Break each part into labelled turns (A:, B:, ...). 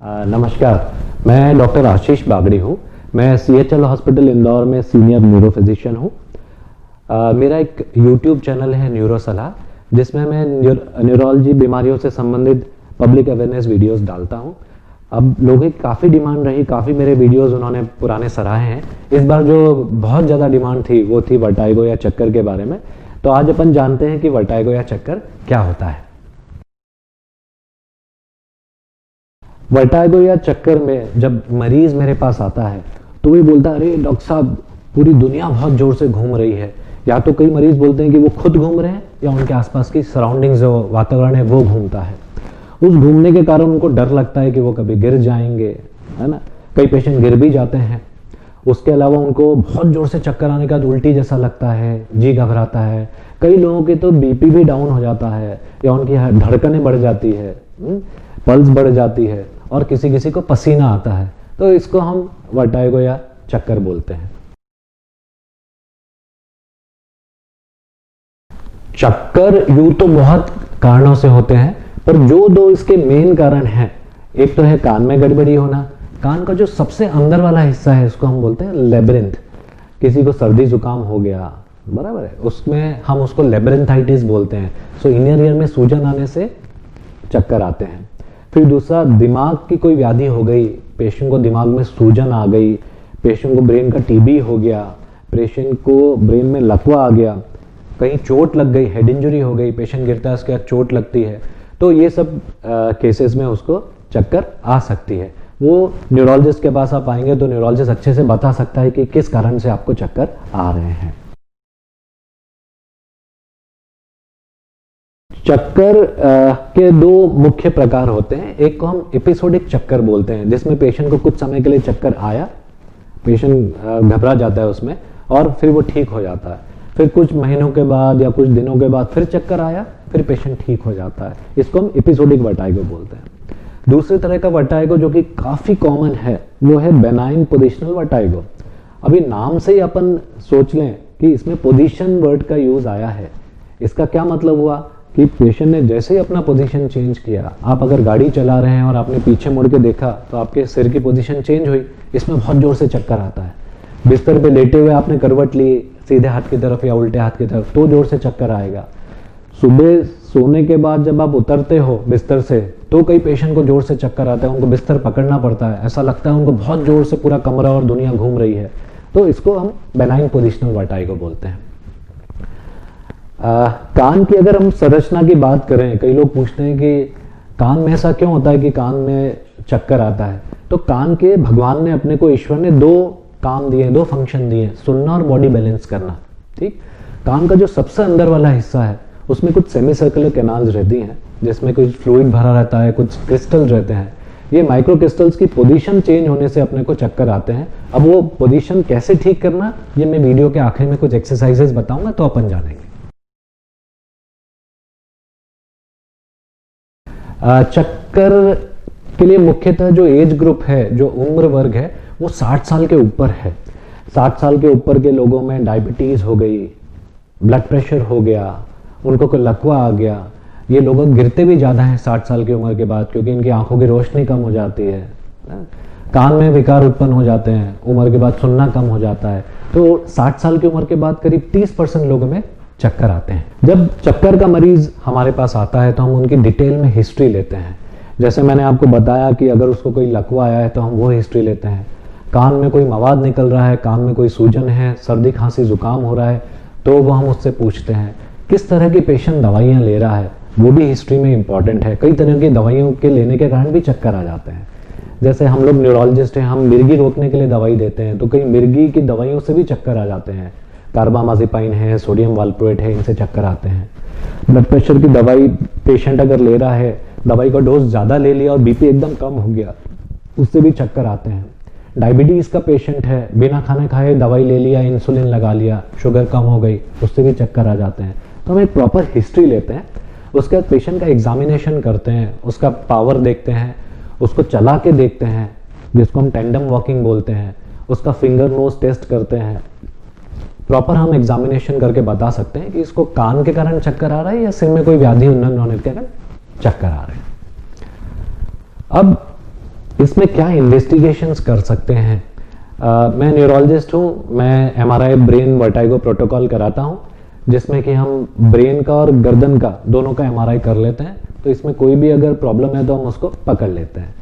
A: नमस्कार, मैं डॉक्टर आशीष बागड़ी हूँ। मैं CHL हॉस्पिटल इंदौर में सीनियर न्यूरो फिजिशियन हूँ। मेरा एक YouTube चैनल है न्यूरो सलाह, जिसमें मैं न्यूरोलॉजी बीमारियों से संबंधित पब्लिक अवेयरनेस वीडियोस डालता हूँ। अब लोगों की काफ़ी डिमांड रही, काफ़ी मेरे वीडियोस उन्होंने पुराने सराहे हैं। इस बार जो बहुत ज़्यादा डिमांड थी वो थी वर्टाइगो या चक्कर के बारे में। तो आज अपन जानते हैं कि वर्टाइगो या चक्कर क्या होता है। वर्टाइगो या चक्कर में जब मरीज मेरे पास आता है तो वो बोलता है, अरे डॉक्टर साहब पूरी दुनिया बहुत जोर से घूम रही है। या तो कई मरीज बोलते हैं कि वो खुद घूम रहे हैं या उनके आसपास की सराउंडिंग्स जो वातावरण है वो घूमता है। उस घूमने के कारण उनको डर लगता है कि वो कभी गिर जाएंगे, है ना। कई पेशेंट गिर भी जाते हैं। उसके अलावा उनको बहुत जोर से चक्कर आने का उल्टी जैसा लगता है, जी घबराता है। कई लोगों के तो BP भी डाउन हो जाता है या उनकी धड़कनें बढ़ जाती है, पल्स बढ़ जाती है और किसी किसी को पसीना आता है। तो इसको हम वर्टाइगो या चक्कर बोलते हैं। चक्कर यूं तो बहुत कारणों से होते हैं, पर जो दो इसके मेन कारण हैं, एक तो है कान में गड़बड़ी होना। कान का जो सबसे अंदर वाला हिस्सा है उसको हम बोलते हैं लेब्रिंथ। किसी को सर्दी जुकाम हो गया, बराबर है, उसमें हम उसको लेब्रिंथाइटिस बोलते हैं। सो इनर ईयर में सूजन आने से चक्कर आते हैं। फिर दूसरा, दिमाग की कोई व्याधि हो गई, पेशेंट को दिमाग में सूजन आ गई, पेशेंट को ब्रेन का TB हो गया, पेशेंट को ब्रेन में लकवा आ गया, कहीं चोट लग गई, हेड इंजरी हो गई, पेशेंट गिरता है उसके बाद चोट लगती है, तो ये सब केसेस में उसको चक्कर आ सकती है। वो न्यूरोलॉजिस्ट के पास आप आएंगे तो न्यूरोलॉजिस्ट अच्छे से बता सकता है कि किस कारण से आपको चक्कर आ रहे हैं। चक्कर के दो मुख्य प्रकार होते हैं। एक को हम एपिसोडिक चक्कर बोलते हैं, जिसमें पेशेंट को कुछ समय के लिए चक्कर आया, पेशेंट घबरा जाता है उसमें और फिर वो ठीक हो जाता है। फिर कुछ महीनों के बाद या कुछ दिनों के बाद फिर चक्कर आया, फिर पेशेंट ठीक हो जाता है। इसको हम एपिसोडिक वर्टाइगो बोलते हैं। दूसरी तरह का वर्टाइगो जो कि काफी कॉमन है वो है बेनाइन पोजिशनल वर्टाइगो। अभी नाम से ही अपन सोच लें कि इसमें पोजीशन वर्ड का यूज आया है। इसका क्या मतलब हुआ कि पेशेंट ने जैसे ही अपना पोजीशन चेंज किया, आप अगर गाड़ी चला रहे हैं और आपने पीछे मुड़ के देखा तो आपके सिर की पोजीशन चेंज हुई, इसमें बहुत जोर से चक्कर आता है। बिस्तर पे लेटे हुए आपने करवट ली सीधे हाथ की तरफ या उल्टे हाथ की तरफ, तो जोर से चक्कर आएगा। सुबह सोने के बाद जब आप उतरते हो बिस्तर से तो कई पेशेंट को जोर से चक्कर आता है, उनको बिस्तर पकड़ना पड़ता है, ऐसा लगता है उनको बहुत जोर से पूरा कमरा और दुनिया घूम रही है। तो इसको हम बेनाइन पोजिशनल वर्टाइगो बोलते हैं। कान की अगर हम संरचना की बात करें, कई लोग पूछते हैं कि कान में ऐसा क्यों होता है कि कान में चक्कर आता है। तो कान के भगवान ने अपने को, ईश्वर ने दो काम दिए, दो फंक्शन दिए, सुनना और बॉडी बैलेंस करना। ठीक, कान का जो सबसे अंदर वाला हिस्सा है उसमें कुछ सेमी सर्कुलर कैनाल्स रहती हैं, जिसमें कुछ फ्लूइड भरा रहता है, कुछ क्रिस्टल रहते हैं। ये माइक्रो क्रिस्टल्स की पोजीशन चेंज होने से अपने को चक्कर आते हैं। अब वो पोजीशन कैसे ठीक करना, ये मैं वीडियो के आखिर में कुछ एक्सरसाइजेस बताऊंगा तो अपन जानेंगे। चक्कर के लिए मुख्यतः जो एज ग्रुप है, जो उम्र वर्ग है, वो 60 साल के ऊपर है। 60 साल के ऊपर के लोगों में डायबिटीज हो गई, ब्लड प्रेशर हो गया, उनको कोई लकवा आ गया। ये लोग गिरते भी ज्यादा हैं 60 साल की उम्र के बाद, क्योंकि इनकी आंखों की रोशनी कम हो जाती है, कान में विकार उत्पन्न हो जाते हैं, उम्र के बाद सुनना कम हो जाता है। तो 60 साल की उम्र के बाद करीब 30% लोगों में चक्कर आते हैं। जब चक्कर का मरीज हमारे पास आता है तो हम उनकी डिटेल में हिस्ट्री लेते हैं। जैसे मैंने आपको बताया कि अगर उसको कोई लकवा आया है तो हम वो हिस्ट्री लेते हैं। कान में कोई मवाद निकल रहा है, कान में कोई सूजन है, सर्दी खांसी जुकाम हो रहा है, तो वो हम उससे पूछते हैं। किस तरह की पेशेंट दवाइयाँ ले रहा है वो भी हिस्ट्री में इंपॉर्टेंट है। कई तरह की दवाइयों के लेने के कारण भी चक्कर आ जाते हैं। जैसे हम लोग न्यूरोलॉजिस्ट हैं, हम मिर्गी रोकने के लिए दवाई देते हैं, तो कई मिर्गी की दवाइयों से भी चक्कर आ जाते हैं। कार्बामाजिपाइन है, सोडियम वाल्प्रोएट है, इनसे चक्कर आते हैं। ब्लड प्रेशर की दवाई पेशेंट अगर ले रहा है, दवाई का डोज ज़्यादा ले लिया और BP एकदम कम हो गया, उससे भी चक्कर आते हैं। डायबिटीज का पेशेंट है, बिना खाने खाए दवाई ले लिया, इंसुलिन लगा लिया, शुगर कम हो गई, उससे भी चक्कर आ जाते हैं। तो हम एक प्रॉपर हिस्ट्री लेते हैं, उसके बाद पेशेंट का एग्जामिनेशन करते हैं, उसका पावर देखते हैं, उसको चला के देखते हैं, जिसको हम टेंडम वॉकिंग बोलते हैं, उसका फिंगर नोज टेस्ट करते हैं। प्रॉपर हम एग्जामिनेशन करके बता सकते हैं कि इसको कान के कारण चक्कर आ रहा है या सिर में कोई व्याधि उन्नयन होने के कारण चक्कर आ रहे हैं। अब इसमें क्या इन्वेस्टिगेशंस कर सकते हैं? मैं न्यूरोलॉजिस्ट हूँ, मैं एमआरआई ब्रेन वर्टाइगो प्रोटोकॉल कराता हूँ, जिसमें कि हम ब्रेन का और गर्दन का दोनों का एमआरआई कर लेते हैं। तो इसमें कोई भी अगर प्रॉब्लम है तो हम उसको पकड़ लेते हैं।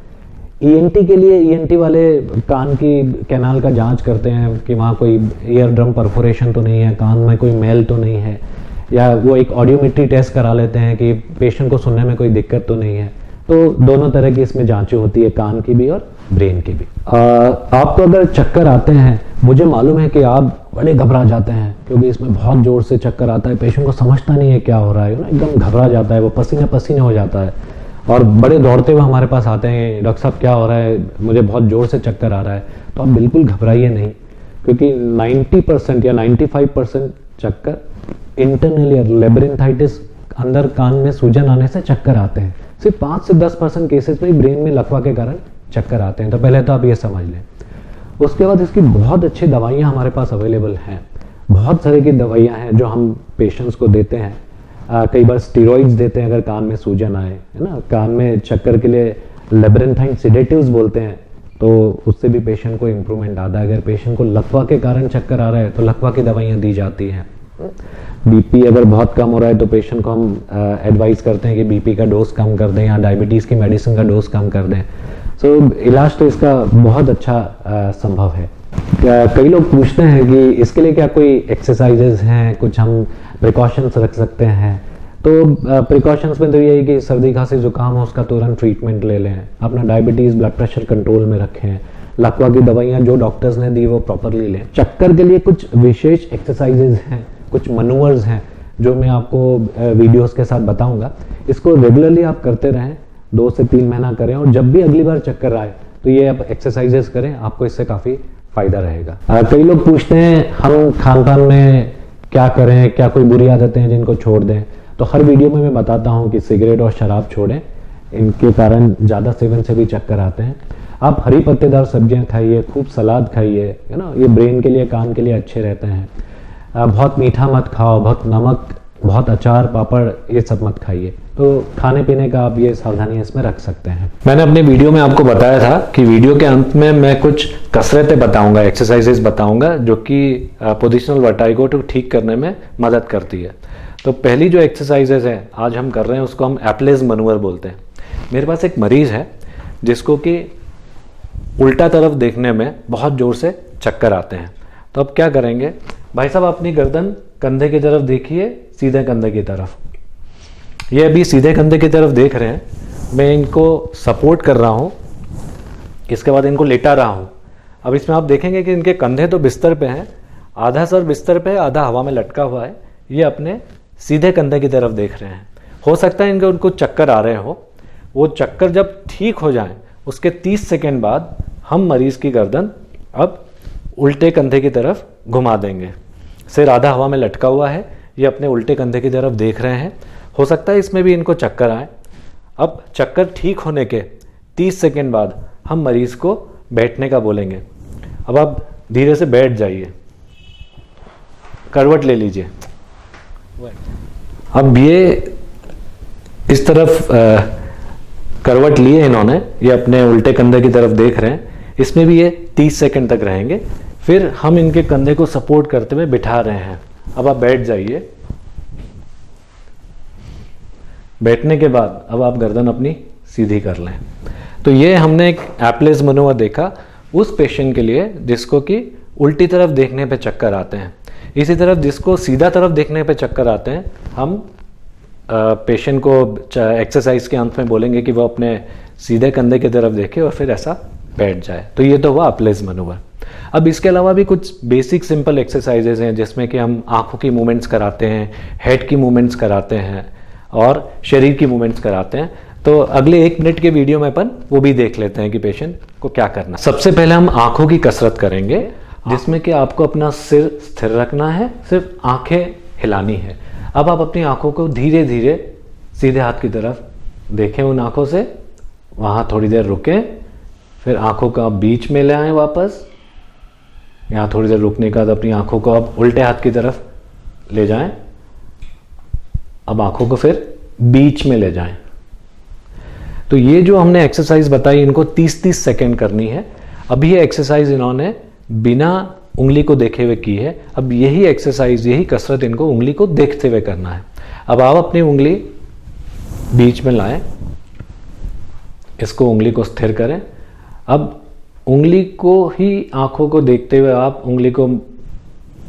A: ईएनटी के लिए ईएनटी वाले कान की कैनाल का जांच करते हैं कि वहाँ कोई ईयर ड्रम परफोरेशन तो नहीं है, कान में कोई मैल तो नहीं है, या वो एक ऑडियोमेट्री टेस्ट करा लेते हैं कि पेशेंट को सुनने में कोई दिक्कत तो नहीं है। तो दोनों तरह की इसमें जांचें होती है, कान की भी और ब्रेन की भी। आपको अगर चक्कर आते हैं, मुझे मालूम है कि आप बड़े घबरा जाते हैं क्योंकि इसमें बहुत जोर से चक्कर आता है, पेशेंट को समझता नहीं है क्या हो रहा है, एकदम घबरा जाता है, वो पसीने पसीने हो जाता है और बड़े दौड़ते हुए हमारे पास आते हैं, डॉक्टर साहब क्या हो रहा है, मुझे बहुत जोर से चक्कर आ रहा है। तो आप बिल्कुल घबराइए नहीं, क्योंकि 90% या 95% चक्कर इंटरनल या लेब्रिंथाइटिस, अंदर कान में सूजन आने से चक्कर आते हैं। सिर्फ 5 से 10% केसेस में ब्रेन में लकवा के कारण चक्कर आते हैं। तो पहले तो आप ये समझ लें। उसके बाद इसकी बहुत अच्छी दवाइयाँ हमारे पास अवेलेबल हैं, बहुत तरह की दवाइयाँ हैं जो हम पेशेंट्स को देते हैं। कई बार स्टीरॉइड्स देते हैं अगर कान में सूजन आए, है ना। कान में चक्कर के लिए लेब्रेंथाइन सिडेटिव्स बोलते हैं, तो उससे भी पेशेंट को इम्प्रूवमेंट आता है। अगर पेशेंट को लकवा के कारण चक्कर आ रहा है तो लकवा की दवाइयाँ दी जाती हैं। बीपी अगर बहुत कम हो रहा है तो पेशेंट को हम एडवाइस करते हैं कि बीपी का डोज कम कर दें या डायबिटीज़ की मेडिसिन का डोज कम कर दें। सो इलाज तो इसका बहुत अच्छा संभव है। कई लोग पूछते हैं कि इसके लिए क्या कोई एक्सरसाइजेज हैं, कुछ हम प्रिकॉशंस रख सकते हैं। तो प्रिकॉशंस में तो यही कि सर्दी खांसी जुकाम हो उसका तुरंत ट्रीटमेंट ले लें, अपना डायबिटीज़ ब्लड प्रेशर कंट्रोल में रखें, लकवा की दवाइयाँ जो डॉक्टर्स ने दी वो प्रॉपरली लें। चक्कर के लिए कुछ विशेष एक्सरसाइजेज हैं, कुछ मनूवर्स हैं जो मैं आपको वीडियोस के साथ बताऊंगा। इसको रेगुलरली आप करते रहें, 2 से 3 महीना करें, और जब भी अगली बार चक्कर आए तो ये आप एक्सरसाइजेस करें, आपको इससे काफ़ी फायदा रहेगा। कई लोग पूछते हैं हम खान पान में क्या करें, क्या कोई बुरी आदतें हैं जिनको छोड़ दें। तो हर वीडियो में मैं बताता हूँ कि सिगरेट और शराब छोड़ें, इनके कारण ज़्यादा सेवन से भी चक्कर आते हैं। आप हरी पत्तेदार सब्जियां खाइए, खूब सलाद खाइए, है ना, ये ब्रेन के लिए कान के लिए अच्छे रहते हैं। बहुत मीठा मत खाओ, बहुत नमक, बहुत अचार पापड़ ये सब मत खाइए। तो खाने पीने का आप ये सावधानी इसमें रख सकते हैं।
B: मैंने अपने वीडियो में आपको बताया था कि वीडियो के अंत में मैं कुछ कसरतें बताऊंगा, एक्सरसाइजेस बताऊंगा जो कि पोजिशनल वर्टाइगो को ठीक करने में मदद करती है। तो पहली जो एक्सरसाइजेस है आज हम कर रहे हैं उसको हम एप्लेज मनूवर बोलते हैं। मेरे पास एक मरीज है जिसको कि उल्टा तरफ देखने में बहुत जोर से चक्कर आते हैं। तो अब क्या करेंगे, भाई साहब अपनी गर्दन कंधे की तरफ देखिए, सीधे कंधे की तरफ। ये अभी सीधे कंधे की तरफ देख रहे हैं, मैं इनको सपोर्ट कर रहा हूँ, इसके बाद इनको लेटा रहा हूँ। अब इसमें आप देखेंगे कि इनके कंधे तो बिस्तर पे हैं, आधा सर बिस्तर पे है, आधा हवा में लटका हुआ है। ये अपने सीधे कंधे की तरफ देख रहे हैं। हो सकता है उनको चक्कर आ रहे हो। वो चक्कर जब ठीक हो जाए उसके 30 सेकेंड बाद हम मरीज की गर्दन अब उल्टे कंधे की तरफ घुमा देंगे। सिर आधा हवा में लटका हुआ है, ये अपने उल्टे कंधे की तरफ देख रहे हैं। हो सकता है इसमें भी इनको चक्कर आए। अब चक्कर ठीक होने के 30 सेकेंड बाद हम मरीज को बैठने का बोलेंगे। अब आप धीरे से बैठ जाइए, करवट ले लीजिए। अब ये इस तरफ करवट लिए इन्होंने, ये अपने उल्टे कंधे की तरफ देख रहे हैं। इसमें भी ये 30 सेकेंड तक रहेंगे। फिर हम इनके कंधे को सपोर्ट करते हुए बिठा रहे हैं। अब आप बैठ जाइए। बैठने के बाद अब आप गर्दन अपनी सीधी कर लें। तो ये हमने एक एप्लेज मनूवर देखा उस पेशेंट के लिए जिसको कि उल्टी तरफ देखने पे चक्कर आते हैं। इसी तरफ जिसको सीधा तरफ देखने पे चक्कर आते हैं, हम पेशेंट को एक्सरसाइज के अंत में बोलेंगे कि वो अपने सीधे कंधे की तरफ देखे और फिर ऐसा बैठ जाए। तो ये तो हुआ एप्लेज मनूवर। अब इसके अलावा भी कुछ बेसिक सिंपल एक्सरसाइजेज हैं जिसमें कि हम आंखों की मूवमेंट्स कराते हैं, हेड की मूवमेंट्स कराते हैं और शरीर की मूवमेंट्स कराते हैं। तो अगले 1 मिनट के वीडियो में अपन वो भी देख लेते हैं कि पेशेंट को क्या करना। सबसे पहले हम आंखों की कसरत करेंगे जिसमें कि आपको अपना सिर स्थिर रखना है, सिर्फ आंखें हिलानी है। अब आप अपनी आंखों को धीरे धीरे सीधे हाथ की तरफ देखें, उन आंखों से वहां थोड़ी देर रुकें, फिर आंखों को आप बीच में ले आएं वापस। यहाँ थोड़ी देर रुकने के बाद अपनी आंखों को आप उल्टे हाथ की तरफ ले जाएं। अब आंखों को फिर बीच में ले जाएं। तो ये जो हमने एक्सरसाइज बताई इनको 30-30 सेकेंड करनी है। अभी ये एक्सरसाइज इन्होंने बिना उंगली को देखे हुए की है। अब यही एक्सरसाइज, यही कसरत इनको उंगली को देखते हुए करना है। अब आप अपनी उंगली बीच में लाएं, इसको उंगली को स्थिर करें। अब उंगली को ही आंखों को देखते हुए आप उंगली को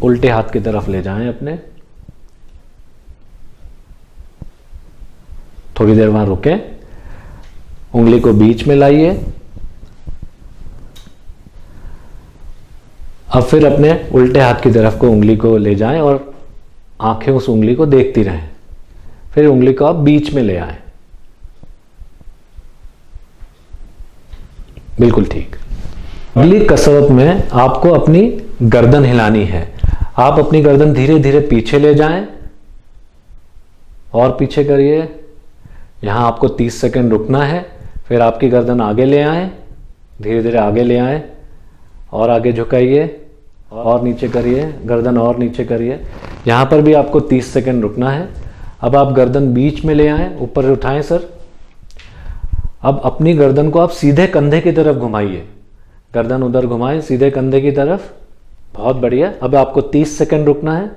B: उल्टे हाथ की तरफ ले जाएं अपने। थोड़ी देर वहां रुकें, उंगली को बीच में लाइए। अब फिर अपने उल्टे हाथ की तरफ को उंगली को ले जाएं और आंखें उस उंगली को देखती रहें। फिर उंगली को आप बीच में ले आए, बिल्कुल ठीक। अगली कसरत में आपको अपनी गर्दन हिलानी है। आप अपनी गर्दन धीरे धीरे पीछे ले जाएं और पीछे करिए। यहां आपको 30 सेकंड रुकना है। फिर आपकी गर्दन आगे ले आए, धीरे धीरे आगे ले आए और आगे झुकाइए और नीचे करिए, गर्दन और नीचे करिए। यहां पर भी आपको 30 सेकंड रुकना है। अब आप गर्दन बीच में ले आए, ऊपर उठाएं सर। अब अपनी गर्दन को आप सीधे कंधे की तरफ घुमाइए। गर्दन उधर घुमाएं, सीधे कंधे की तरफ। बहुत बढ़िया। अब आपको 30 सेकंड रुकना है।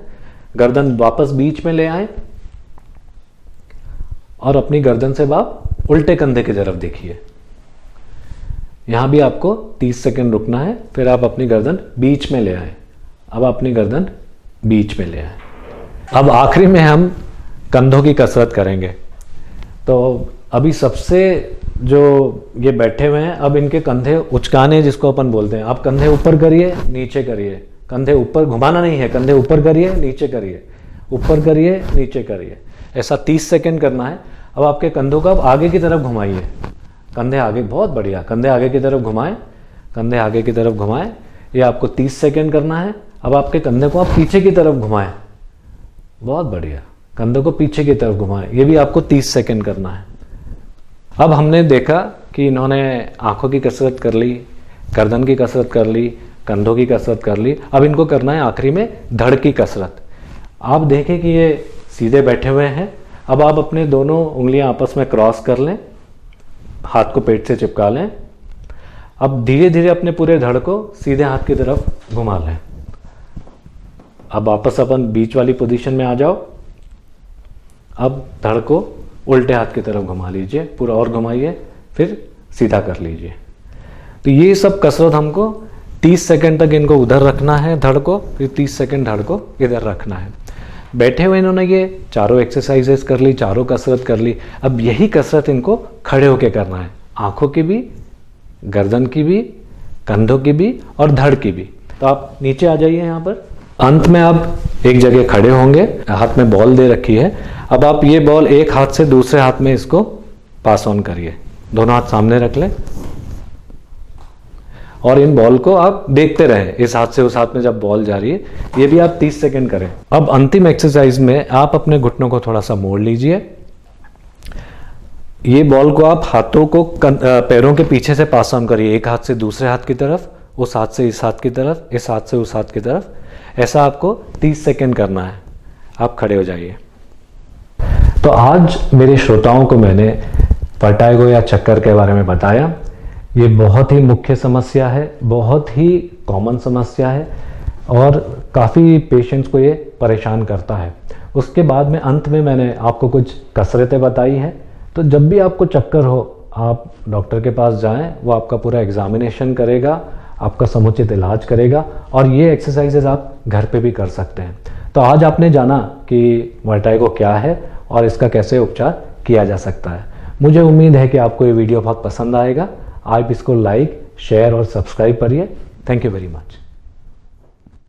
B: गर्दन वापस बीच में ले आए और अपनी गर्दन से आप उल्टे कंधे की तरफ देखिए। यहां भी आपको 30 सेकंड रुकना है। फिर आप अपनी गर्दन बीच में ले आए। अब अपनी गर्दन बीच में ले आए। अब आखिरी में हम कंधों की कसरत करेंगे। तो अभी सबसे जो ये बैठे हुए हैं, अब इनके कंधे उचकाने जिसको अपन बोलते हैं। आप कंधे ऊपर करिए, नीचे करिए। कंधे ऊपर घुमाना नहीं है, कंधे ऊपर करिए, नीचे करिए, ऊपर करिए, नीचे करिए। ऐसा 30 सेकंड करना है। अब आपके कंधों को आप आगे की तरफ घुमाइए। कंधे आगे, बहुत बढ़िया। कंधे आगे की तरफ घुमाएं, कंधे आगे की तरफ घुमाएं। ये आपको 30 सेकंड करना है। अब आपके कंधे को आप पीछे की तरफ घुमाएं। बहुत बढ़िया। कंधों को पीछे की तरफ घुमाएं। ये भी आपको 30 सेकंड करना है। अब हमने देखा कि इन्होंने आंखों की कसरत कर ली, गर्दन की कसरत कर ली, कंधों की कसरत कर ली। अब इनको करना है आखिरी में धड़ की कसरत। आप देखें कि ये सीधे बैठे हुए हैं। अब आप अपने दोनों उंगलियां आपस में क्रॉस कर लें, हाथ को पेट से चिपका लें। अब धीरे धीरे अपने पूरे धड़ को सीधे हाथ की तरफ घुमा लें। अब वापस अपन बीच वाली पोजीशन में आ जाओ। अब धड़ को उल्टे हाथ की तरफ घुमा लीजिए, पूरा और घुमाइए, फिर सीधा कर लीजिए। तो ये सब कसरत हमको 30 सेकंड तक इनको उधर रखना है धड़ को, फिर 30 सेकंड धड़ को इधर रखना है। बैठे हुए इन्होंने ये चारों एक्सरसाइजेस कर ली, चारों कसरत कर ली। अब यही कसरत इनको खड़े होके करना है, आंखों की भी, गर्दन की भी, कंधों की भी और धड़ की भी। तो आप नीचे आ जाइए। यहाँ पर अंत में आप एक जगह खड़े होंगे, हाथ में बॉल दे रखी है। अब आप ये बॉल एक हाथ से दूसरे हाथ में इसको पास ऑन करिए। दोनों हाथ सामने रख लें और इन बॉल को आप देखते रहें, इस हाथ से उस हाथ में जब बॉल जा रही है। ये भी आप 30 सेकंड करें। अब अंतिम एक्सरसाइज में आप अपने घुटनों को थोड़ा सा मोड़ लीजिए। ये बॉल को आप हाथों को पैरों के पीछे से पास ऑन करिए, एक हाथ से दूसरे हाथ की तरफ, उस हाथ से इस हाथ की तरफ, इस हाथ से उस हाथ की तरफ। ऐसा आपको 30 सेकंड करना है। आप खड़े हो जाइए। तो आज मेरे श्रोताओं को मैंने वर्टाइगो या चक्कर के बारे में बताया। ये बहुत ही मुख्य समस्या है, बहुत ही कॉमन समस्या है और काफ़ी पेशेंट्स को ये परेशान करता है। उसके बाद में अंत में मैंने आपको कुछ कसरतें बताई हैं। तो जब भी आपको चक्कर हो, आप डॉक्टर के पास जाएं, वो आपका पूरा एग्जामिनेशन करेगा, आपका समुचित इलाज करेगा और ये एक्सरसाइजेज आप घर पे भी कर सकते हैं। तो आज आपने जाना कि वर्टाइगो क्या है और इसका कैसे उपचार किया जा सकता है। मुझे उम्मीद है कि आपको ये वीडियो बहुत पसंद आएगा। आप इसको लाइक, शेयर और सब्सक्राइब करिए। Thank you very much.